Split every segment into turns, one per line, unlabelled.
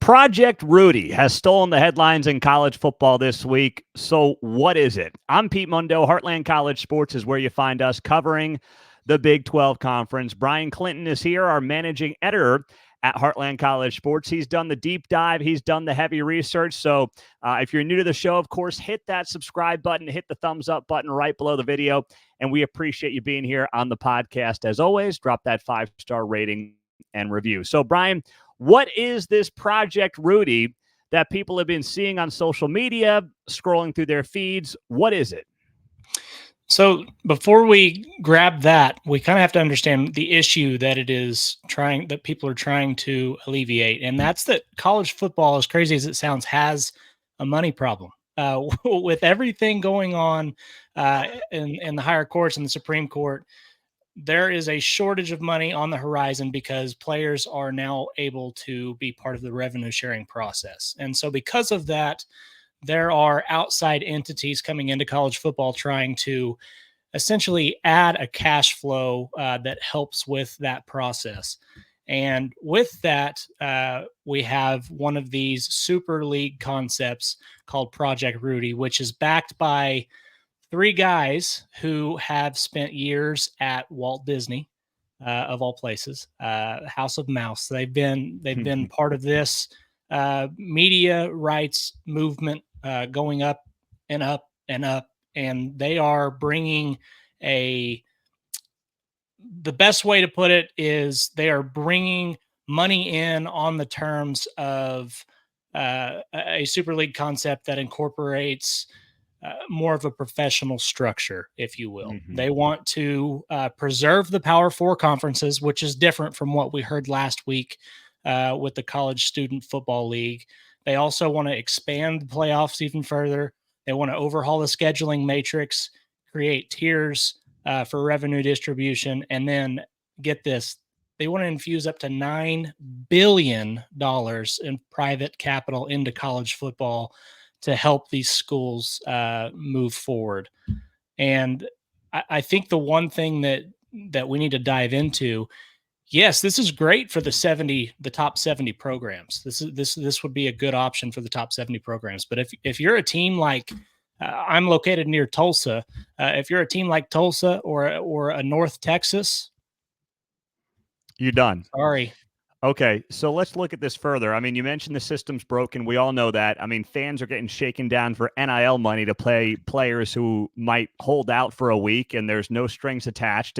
Project Rudy has stolen the headlines in college football this week. So what is it? I'm Pete Mundo. Heartland College Sports is where you find us covering the Big 12 Conference. Bryan Clinton is here, our managing editor at Heartland College Sports. He's done the deep dive. He's done the heavy research. So if you're new to the show, of course, hit that subscribe button, hit the thumbs up button right below the video. And we appreciate you being here on the podcast. As always, drop that 5-star rating and review. So, Bryan, what is this Project Rudy that people have been seeing on social media, scrolling through their feeds? What is it?
So before we grab that, we kind of have to understand the issue that that people are trying to alleviate. And that's that college football, as crazy as it sounds, has a money problem. With everything going on in the higher courts and the Supreme Court, there is a shortage of money on the horizon because players are now able to be part of the revenue sharing process. And so because of that, there are outside entities coming into college football trying to essentially add a cash flow that helps with that process. And with that, we have one of these super league concepts called Project Rudy, which is backed by three guys who have spent years at Walt Disney, of all places, House of Mouse. They've been part of this media rights movement going up and up and up, and they are bringing the best way to put it is they are bringing money in on the terms of a super league concept that incorporates more of a professional structure, if you will. Mm-hmm. They want to preserve the Power Four conferences, which is different from what we heard last week with the College Student Football League. They also want to expand the playoffs even further. They want to overhaul the scheduling matrix, create tiers for revenue distribution, and then get this, they want to infuse up to $9 billion in private capital into college football to help these schools move forward. And I think the one thing that we need to dive into, yes, this is great for the top 70 programs. This would be a good option for the top 70 programs. But if you're a team like I'm located near Tulsa, if you're a team like Tulsa or a North Texas,
you're done.
Sorry.
Okay, so let's look at this further. I mean, you mentioned the system's broken. We all know that. I mean, fans are getting shaken down for NIL money to play players who might hold out for a week, and there's no strings attached.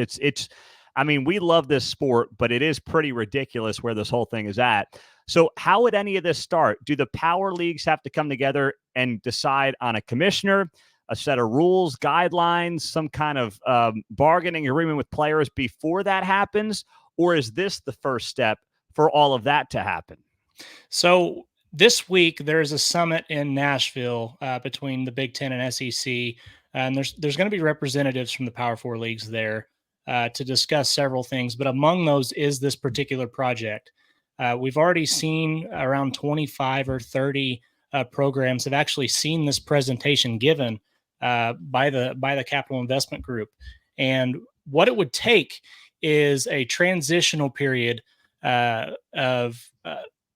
I mean, we love this sport, but it is pretty ridiculous where this whole thing is at. So how would any of this start? Do the power leagues have to come together and decide on a commissioner, a set of rules, guidelines, some kind of bargaining agreement with players before that happens? Or is this the first step for all of that to happen?
So this week, there's a summit in Nashville between the Big Ten and SEC, and there's going to be representatives from the Power Four leagues there to discuss several things. But among those is this particular project. We've already seen around 25 or 30 programs have actually seen this presentation given by the Capital Investment Group. And what it would take is a transitional period under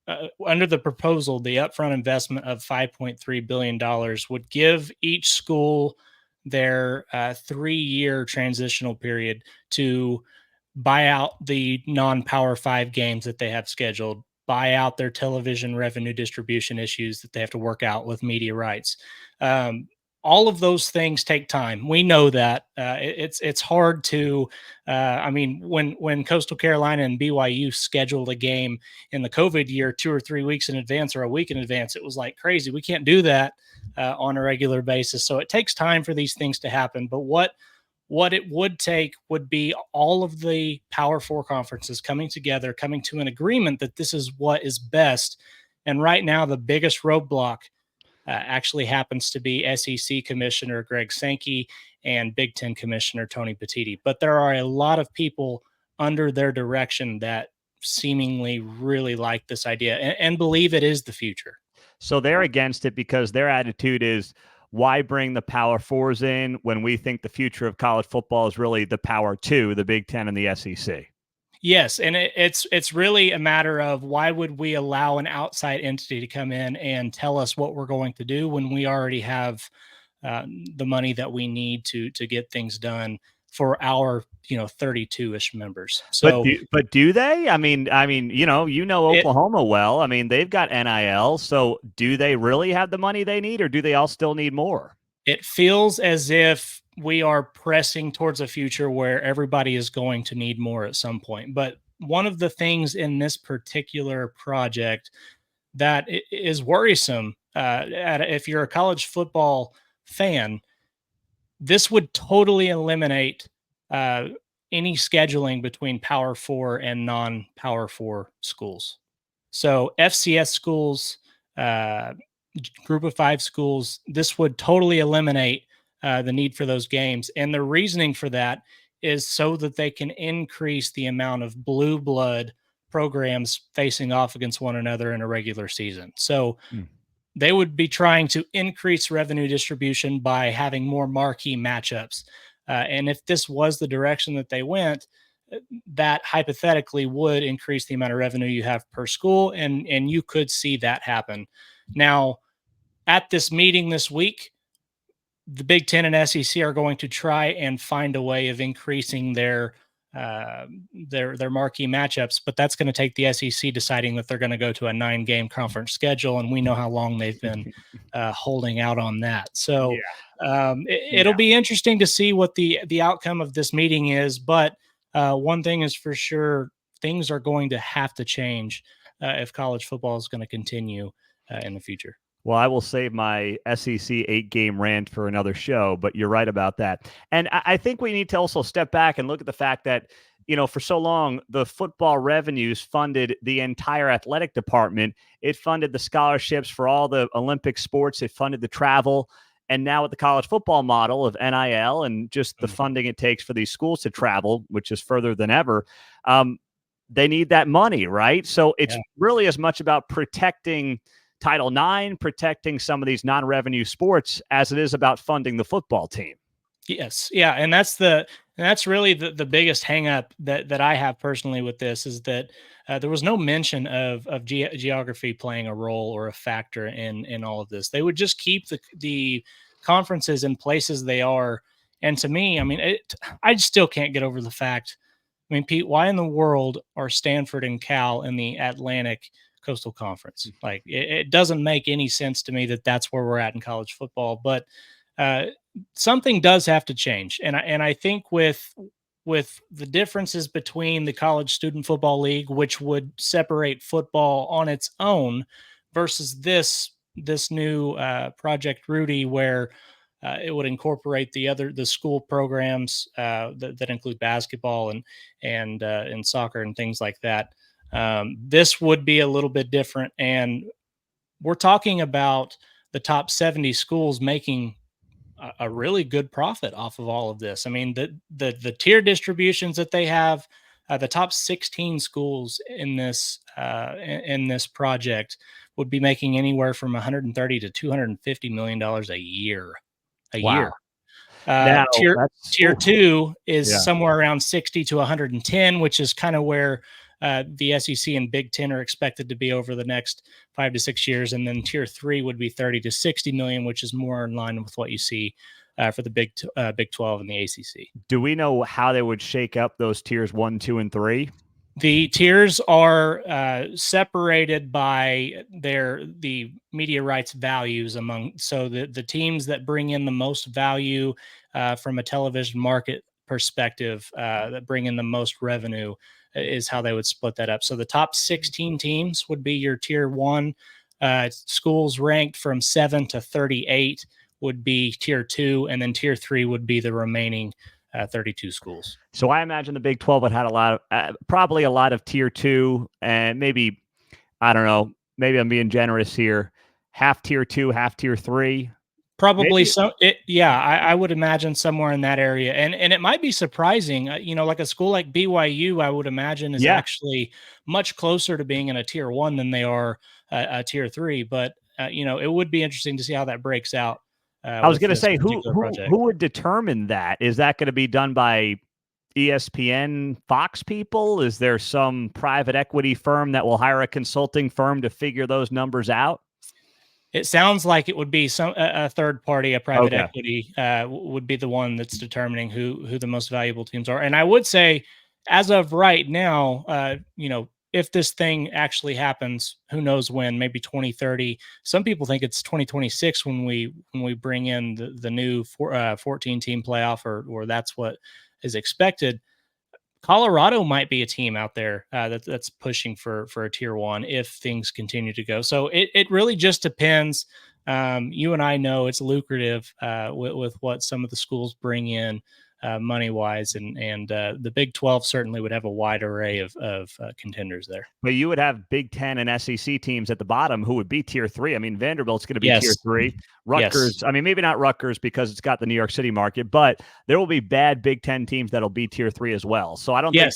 the proposal. The upfront investment of $5.3 billion would give each school their 3-year transitional period to buy out the non-Power 5 games that they have scheduled, buy out their television revenue distribution issues that they have to work out with media rights. All of those things take time. We know that it's hard to. I mean, when Coastal Carolina and BYU scheduled a game in the COVID year 2 or 3 weeks in advance or a week in advance, it was like crazy. We can't do that on a regular basis. So it takes time for these things to happen. But what it would take would be all of the Power Four conferences coming together, coming to an agreement that this is what is best. And right now, the biggest roadblock actually happens to be SEC Commissioner Greg Sankey and Big Ten Commissioner Tony Petitti. But there are a lot of people under their direction that seemingly really like this idea and believe it is the future.
So they're against it because their attitude is, why bring the Power Fours in when we think the future of college football is really the Power Two, the Big Ten and the SEC?
Yes, and it's really a matter of why would we allow an outside entity to come in and tell us what we're going to do when we already have the money that we need to get things done for our 32-ish members. So
But do they? I mean,
it
Oklahoma well. I mean, they've got NIL. So do they really have the money they need, or do they all still need more?
it feels as if we are pressing towards a future where everybody is going to need more at some point. But one of the things in this particular project that is worrisome, if you're a college football fan, this would totally eliminate uh, any scheduling between Power Four and non-Power Four schools. So FCS schools, uh, Group of Five schools, this would totally eliminate the need for those games. And the reasoning for that is so that they can increase the amount of blue blood programs facing off against one another in a regular season. So
Hmm.
they would be trying to increase revenue distribution by having more marquee matchups. And if this was the direction that they went, that hypothetically would increase the amount of revenue you have per school, and you could see that happen. Now, at this meeting this week, the Big Ten and SEC are going to try and find a way of increasing their marquee matchups, but that's going to take the SEC deciding that they're going to go to a 9-game conference schedule, and we know how long they've been holding out on that. So it'll be interesting to see what the outcome of this meeting is. But one thing is for sure, things are going to have to change if college football is going to continue in the future.
Well, I will save my SEC 8-game rant for another show, but you're right about that. And I think we need to also step back and look at the fact that, for so long, the football revenues funded the entire athletic department. It funded the scholarships for all the Olympic sports. It funded the travel. And now with the college football model of NIL and just the funding it takes for these schools to travel, which is further than ever, they need that money, right? So it's really as much about protecting Title IX, protecting some of these non-revenue sports as it is about funding the football team.
Yes. Yeah. And that's really the biggest hang up that I have personally with this is that there was no mention of geography playing a role or a factor in all of this. They would just keep the conferences in places they are. And to me, I mean, I still can't get over the fact. I mean, Pete, why in the world are Stanford and Cal in the Atlantic Coastal Conference? Like, it doesn't make any sense to me that that's where we're at in college football. But something does have to change, and I think with the differences between the College Student Football League, which would separate football on its own, versus this new Project Rudy, where it would incorporate the school programs that include basketball and soccer and things like that. This would be a little bit different, and we're talking about the top 70 schools making a really good profit off of all of this. I mean, the tier distributions that they have, the top 16 schools in this project would be making anywhere from 130 to 250 million dollars a year.
Wow. Now,
Tier two is somewhere around 60 to 110, which is kind of where the SEC and Big Ten are expected to be over the next 5 to 6 years. And then tier 3 would be 30 to 60 million, which is more in line with what you see for the Big 12 and the ACC.
Do we know how they would shake up those tiers 1, 2, and 3?
The tiers are separated by the media rights values among. So the teams that bring in the most value from a television market perspective, that bring in the most revenue, is how they would split that up. So the top 16 teams would be your tier 1. Schools ranked from 7 to 38 would be tier 2, and then tier 3 would be the remaining 32 schools.
So I imagine the Big 12 would have a lot of, probably a lot of tier 2, and maybe, I don't know, maybe I'm being generous here, half tier 2, half tier 3.
Probably so. I would imagine somewhere in that area, and it might be surprising. Like a school like BYU, I would imagine is actually much closer to being in a tier 1 than they are a tier 3. But it would be interesting to see how that breaks out.
I was going to say, who would determine that? Is that going to be done by ESPN, Fox people? Is there some private equity firm that will hire a consulting firm to figure those numbers out?
It sounds like it would be a third party, a private
Okay.
equity would be the one that's determining who the most valuable teams are. And I would say, as of right now, if this thing actually happens, who knows when? Maybe 2030. Some people think it's 2026 when we bring in the new 14 team playoff, or that's what is expected. Colorado might be a team out there that's pushing for a tier one if things continue to go. So it really just depends. You and I know it's lucrative with what some of the schools bring in money wise, and the Big 12 certainly would have a wide array of contenders there.
But you would have Big Ten and SEC teams at the bottom who would be tier three. I mean, Vanderbilt's going to be tier three. Rutgers,
yes.
I mean, maybe not Rutgers because it's got the New York City market, but there will be bad Big Ten teams that'll be tier three as well. So I don't think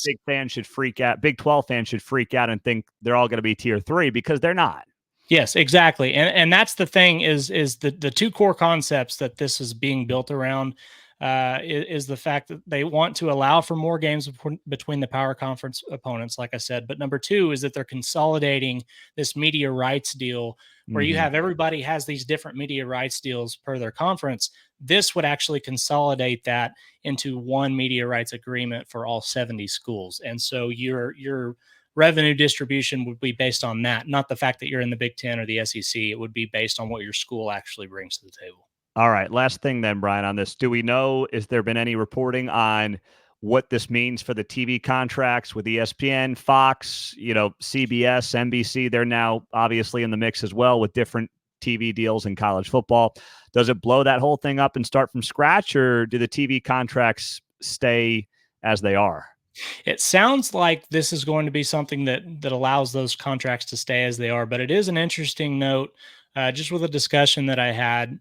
Big 12 fans should freak out and think they're all going to be tier three, because they're not.
Yes, exactly. And that's the thing is the two core concepts that this is being built around is the fact that they want to allow for more games between the power conference opponents, like I said. But number two is that they're consolidating this media rights deal where you have everybody has these different media rights deals per their conference. This would actually consolidate that into one media rights agreement for all 70 schools. And so your revenue distribution would be based on that, not the fact that you're in the Big Ten or the SEC. It would be based on what your school actually brings to the table.
All right. Last thing then, Bryan, on this. Do we know, is there been any reporting what this means for the TV contracts with ESPN, Fox, CBS, NBC? They're now obviously in the mix as well with different TV deals in college football. Does it blow that whole thing up and start from scratch, or do the TV contracts stay as they are?
It sounds like this is going to be something that allows those contracts to stay as they are, but it is an interesting note. Just with a discussion that I had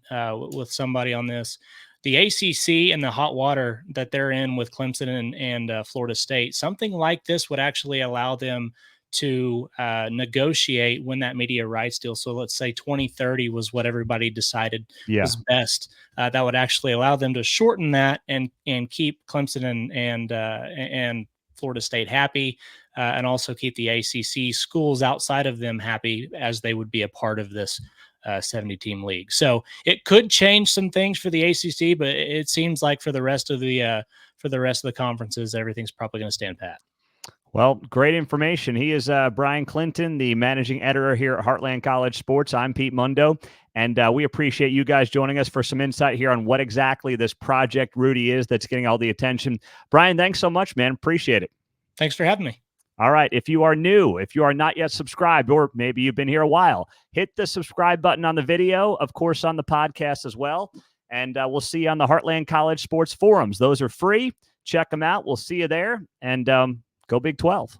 with somebody on this, the ACC and the hot water that they're in with Clemson and Florida State, something like this would actually allow them to negotiate when that media rights deal. So let's say 2030 was what everybody decided was best. That would actually allow them to shorten that and keep Clemson and Florida State happy, and also keep the ACC schools outside of them happy, as they would be a part of this 70-team league. So it could change some things for the ACC, but it seems like for the rest of the conferences, everything's probably going to stand pat.
Well, great information. He is Bryan Clinton, the managing editor here at Heartland College Sports. I'm Pete Mundo, and we appreciate you guys joining us for some insight here on what exactly this Project Rudy is that's getting all the attention. Bryan, thanks so much, man. Appreciate it.
Thanks for having me.
All right. If you are new, if you are not yet subscribed, or maybe you've been here a while, hit the subscribe button on the video, of course, on the podcast as well. And we'll see you on the Heartland College Sports forums. Those are free. Check them out. We'll see you there. And go Big 12.